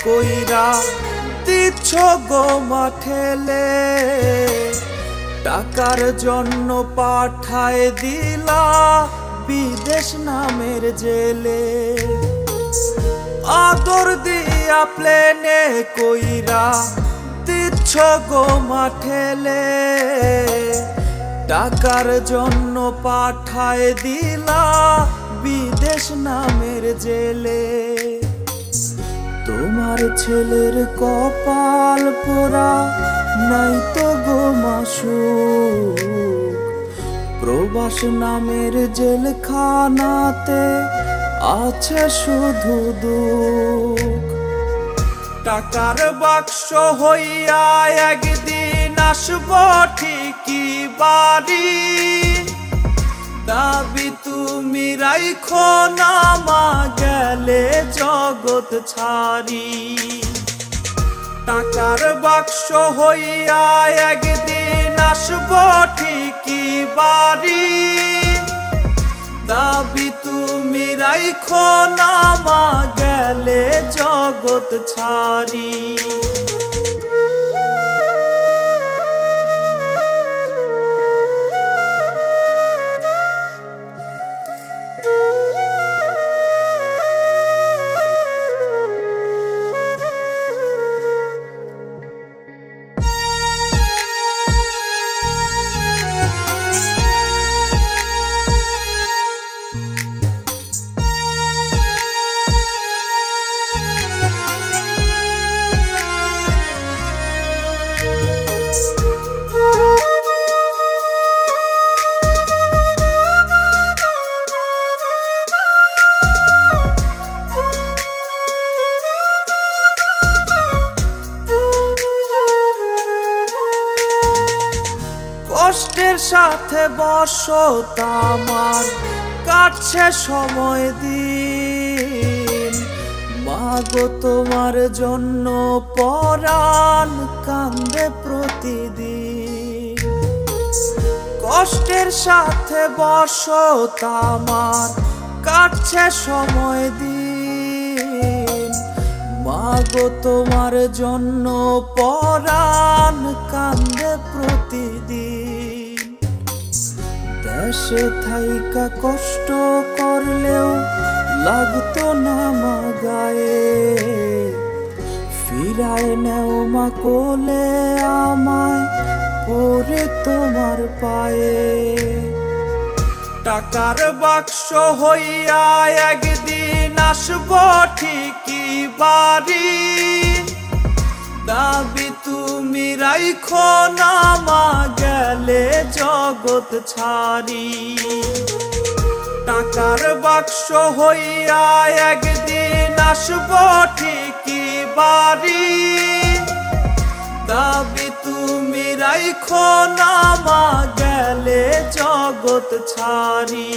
কইরা দিচ্ছ গো মাঠেলে, টাকার জন্য পাঠায় দিলা বিদেশ নামের জেলে। আদর দিয়া প্লেনে কইরা দিচ্ছ গো মাঠেলে, টাকার জন্য পাঠায় দিলা বিদেশ নামের জেলে। তোমার ছেলের কপাল পোড়া নাই তো গো মাসুক, প্রবাস নামের জেলখানাতে আছে শুধু দুঃখ। টাকার বাক্স হইয়া একদিন আসব ঠিকই বাড়ি, দাবি তুমি রাইখো না মা গেলে জগৎ ছাড়ি। টাকার বাক্স হইয়া একদিন আসব ঠিকই বাড়ি, দাবি তুমি রাইখো না মা গেলে জগৎ ছাড়ি। কষ্টের সাথে বসত আমার কাটছে সময় দিন, মাগো তোমার জন্য পরাণ কান্দে প্রতিদিন। কষ্টের সাথে বসত আমার কাটছে সময় দিন, মাগো তোমার জন্য পরাণ কান্দে প্রতিদিন। দেশে থাইকা কষ্ট করলেও লাগতো না মা গায়ে, ফিরায় নেও মা কোলে আমায় পরে তোমার পায়ে। টাকার বাক্স হইয়া একদিন আসব ঠিকই বাড়ি, দাবি তুমি রাইখো না মা গেলে জগৎ ছাড়ি। টাকার বাক্স হইয়া একদিন আসব ঠিকই বাড়ি, দাবি তুমি রাইখো না মা গেলে জগৎ ছাড়ি।